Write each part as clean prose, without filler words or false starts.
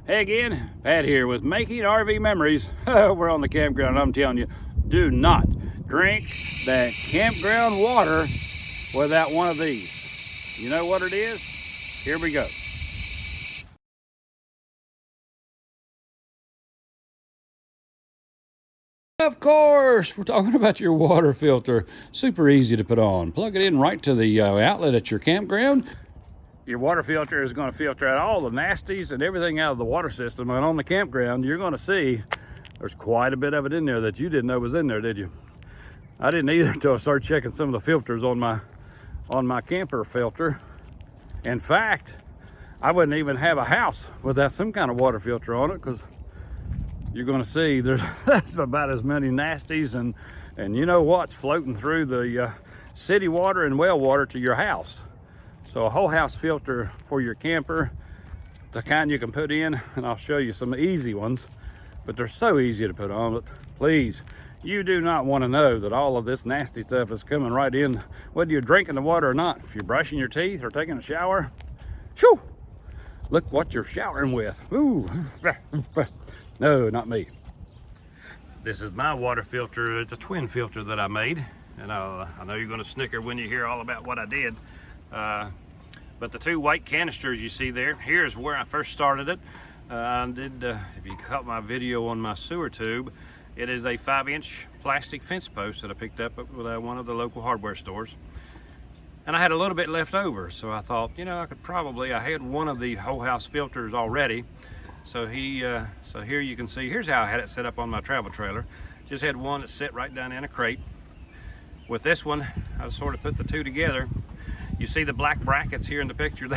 Hey again, Pat here with Making RV Memories. We're on the campground. I'm telling you, do not drink that campground water without one of these. You know what it is? Here we go. Of course, we're talking about your water filter. Super easy to put on. Plug it in right to the outlet at your campground. Your water filter is going to filter out all the nasties and everything out of the water system. And on the campground, you're going to see there's quite a bit of it in there that you didn't know was in there, did you? I didn't either until I started checking some of the filters on my camper filter. In fact, I wouldn't even have a house without some kind of water filter on it, because you're going to see that's about as many nasties and you know what's floating through the city water and well water to your house. So a whole house filter for your camper, the kind you can put in, and I'll show you some easy ones, but they're so easy to put on. But please, you do not want to know that all of this nasty stuff is coming right in, whether you're drinking the water or not. If you're brushing your teeth or taking a shower, shoo, look what you're showering with. Ooh, no, not me. This is my water filter. It's a twin filter that I made, and I know you're going to snicker when you hear all about what I did. But the two white canisters you see there, here's where I first started it. If you caught my video on my sewer tube, it is a 5-inch plastic fence post that I picked up at one of the local hardware stores. And I had a little bit left over, so I thought, you know, I had one of the whole house filters already. So here you can see, here's how I had it set up on my travel trailer. Just had one that set right down in a crate. With this one, I sort of put the two together. You see the black brackets here in the picture?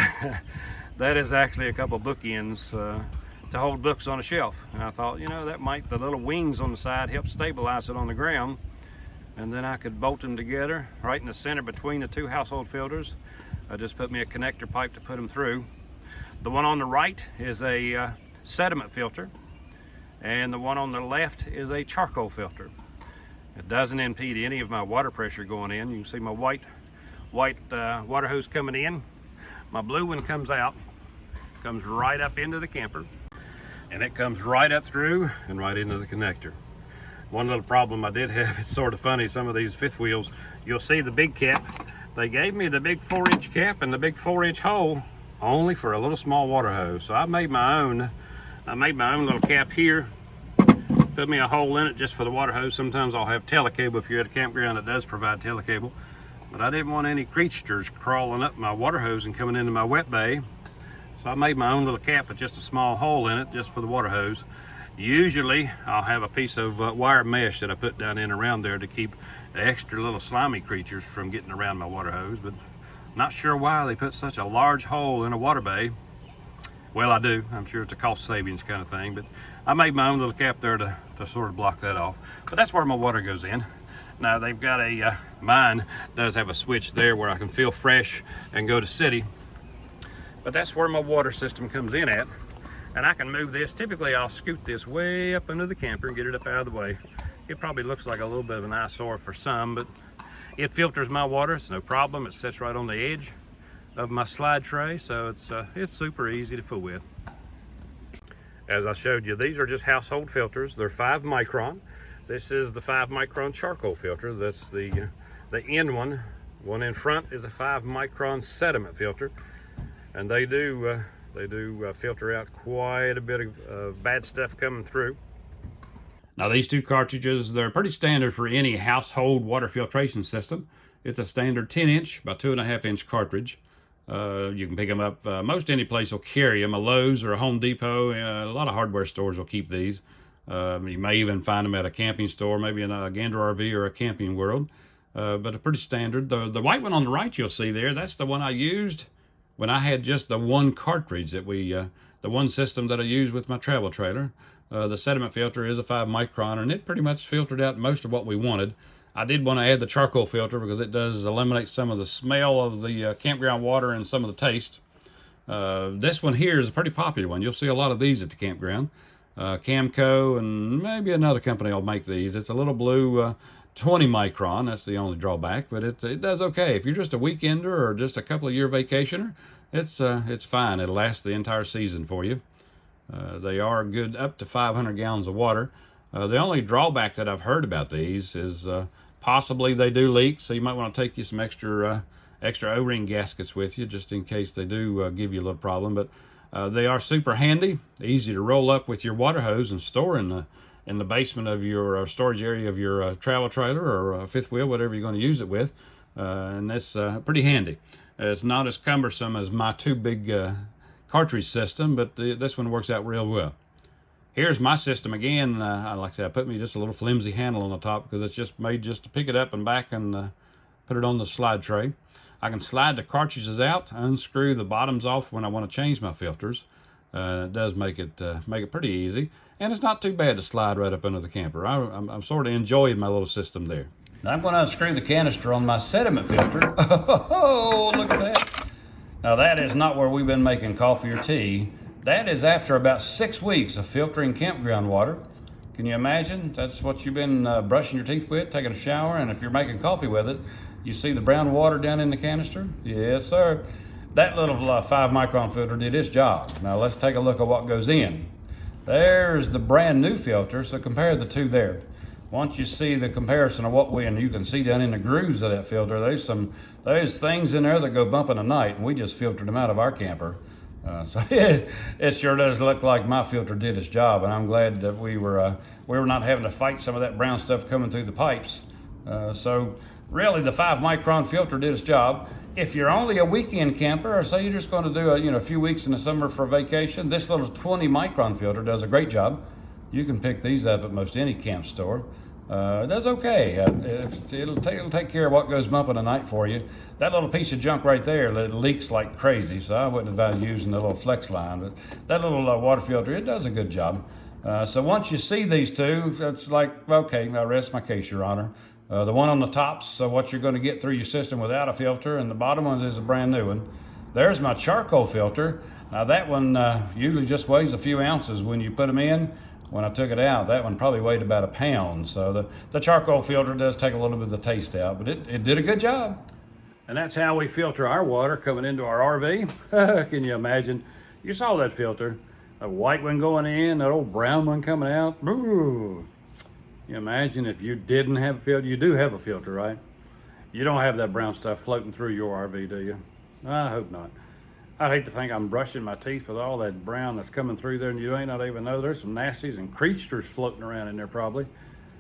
That is actually a couple bookends to hold books on a shelf. And I thought, you know, the little wings on the side help stabilize it on the ground. And then I could bolt them together right in the center between the two household filters. I just put me a connector pipe to put them through. The one on the right is a sediment filter, and the one on the left is a charcoal filter. It doesn't impede any of my water pressure going in. You can see my white water hose coming in. My blue one comes out, comes right up into the camper, and it comes right up through and right into the connector. One little problem I did have, it's sort of funny, some of these fifth wheels, you'll see the big cap. They gave me the big 4-inch cap and the big 4-inch hole only for a little small water hose. So I made my own little cap here, put me a hole in it just for the water hose. Sometimes I'll have telecable if you're at a campground that does provide telecable. But I didn't want any creatures crawling up my water hose and coming into my wet bay. So I made my own little cap with just a small hole in it just for the water hose. Usually I'll have a piece of wire mesh that I put down in around there to keep the extra little slimy creatures from getting around my water hose, but not sure why they put such a large hole in a water bay. Well, I do. I'm sure it's a cost savings kind of thing, but I made my own little cap there to sort of block that off. But that's where my water goes in. Now they've got mine does have a switch there where I can fill fresh and go to city. But that's where my water system comes in at. And I can move this. Typically I'll scoot this way up under the camper and get it up out of the way. It probably looks like a little bit of an eyesore for some, but it filters my water. It's no problem. It sits right on the edge of my slide tray, so it's super easy to fool with. As I showed you, these are just household filters. They're 5 micron. This is the 5 micron charcoal filter. That's the end one. One in front is a 5 micron sediment filter, and they do filter out quite a bit of bad stuff coming through. Now these two cartridges, they're pretty standard for any household water filtration system. It's a standard 10-inch by 2.5-inch cartridge. You can pick them up, most any place will carry them, a Lowe's or a Home Depot. A lot of hardware stores will keep these. You may even find them at a camping store, maybe in a Gander RV or a Camping World, but they're pretty standard. The white one on the right you'll see there, that's the one I used when I had just the one cartridge that the one system that I used with my travel trailer. The sediment filter is a 5 micron, and it pretty much filtered out most of what we wanted. I did want to add the charcoal filter because it does eliminate some of the smell of the campground water and some of the taste. This one here is a pretty popular one. You'll see a lot of these at the campground. Camco and maybe another company will make these. It's a little blue 20 micron. That's the only drawback, but it does okay. If you're just a weekender or just a couple of year vacationer, it's fine. It'll last the entire season for you. They are good up to 500 gallons of water. The only drawback that I've heard about these is possibly they do leak, so you might want to take you some extra O-ring gaskets with you just in case they do give you a little problem. But they are super handy, easy to roll up with your water hose and store in the basement of your storage area of your travel trailer or fifth wheel, whatever you're going to use it with. And that's pretty handy. It's not as cumbersome as my two big cartridge system, but this one works out real well. Here's my system again. Like I said, I put me just a little flimsy handle on the top because it's just made just to pick it up and back and put it on the slide tray. I can slide the cartridges out, unscrew the bottoms off when I want to change my filters. It does make it pretty easy, and it's not too bad to slide right up under the camper. I'm sort of enjoying my little system there. Now I'm going to unscrew the canister on my sediment filter. Oh, look at that. Now that is not where we've been making coffee or tea. That is after about 6 weeks of filtering campground water. Can you imagine? That's what you've been brushing your teeth with, taking a shower, and if you're making coffee with it, you see the brown water down in the canister? Yes, sir. That little 5 micron filter did its job. Now let's take a look at what goes in. There's the brand new filter, so compare the two there. Once you see the comparison of and you can see down in the grooves of that filter, there's things in there that go bump in the night, and we just filtered them out of our camper. So it sure does look like my filter did its job, and I'm glad that we were not having to fight some of that brown stuff coming through the pipes. So really, the 5 micron filter did its job. If you're only a weekend camper, or say you're just going to do a a few weeks in the summer for vacation, this little 20 micron filter does a great job. You can pick these up at most any camp store. It does okay. It'll take care of what goes bumping at night for you. That little piece of junk right there, it leaks like crazy, so I wouldn't advise using the little flex line. But that little water filter, it does a good job. So once you see these two, it's like, okay, I rest my case, Your Honor. The one on the top's so what you're going to get through your system without a filter, and the bottom one is a brand new one. There's my charcoal filter. Now that one usually just weighs a few ounces when you put them in. When I took it out, that one probably weighed about a pound. So the charcoal filter does take a little bit of the taste out, but it did a good job. And that's how we filter our water coming into our RV. Can you imagine? You saw that filter. A white one going in, that old brown one coming out. Ooh. You imagine if you didn't have a filter. You do have a filter, right? You don't have that brown stuff floating through your RV, do you? I hope not. I'd hate to think I'm brushing my teeth with all that brown that's coming through there and you may not even know. There's some nasties and creatures floating around in there probably.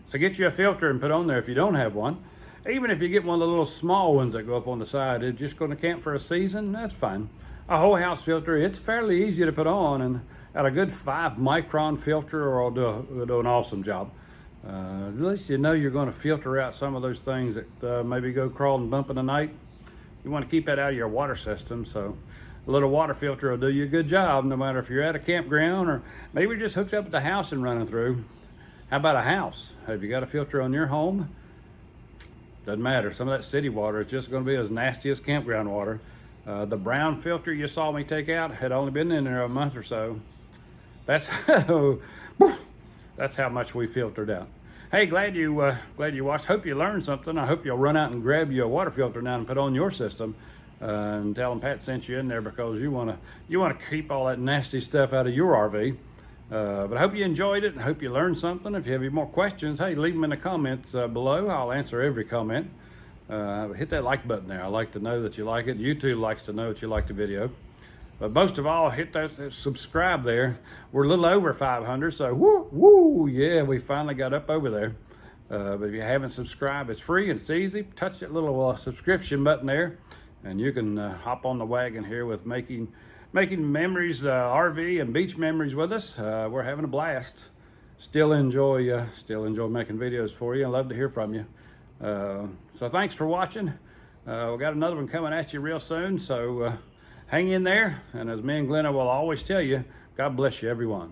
So get you a filter and put on there if you don't have one. Even if you get one of the little small ones that go up on the side, it's just going to camp for a season, that's fine. A whole house filter, it's fairly easy to put on, and at a good 5 micron filter will do an awesome job. At least you know you're going to filter out some of those things that maybe go crawling, bumping the night. You want to keep that out of your water system, so a little water filter will do you a good job, no matter if you're at a campground or maybe just hooked up at the house and running through. How about a house? Have you got a filter on your home? Doesn't matter. Some of that city water is just going to be as nasty as campground water. The brown filter you saw me take out had only been in there a month or so. That's how much we filtered out. Hey, glad you watched. Hope you learned something. I hope you'll run out and grab you a water filter now and put on your system, and tell them Pat sent you in there because you want to keep all that nasty stuff out of your RV. But I hope you enjoyed it and hope you learned something. If you have any more questions, hey, leave them in the comments below. I'll answer every comment. Hit that like button there. I like to know that you like it. YouTube likes to know that you like the video. But most of all, hit that subscribe there. We're a little over 500, so woo, yeah, we finally got up over there. But if you haven't subscribed, it's free and it's easy. Touch that little subscription button there, and you can hop on the wagon here with making memories, RV and beach memories with us. We're having a blast. Still enjoy making videos for you. I love to hear from you. So thanks for watching. We got another one coming at you real soon. So hang in there. And as me and Glenna will always tell you, God bless you, everyone.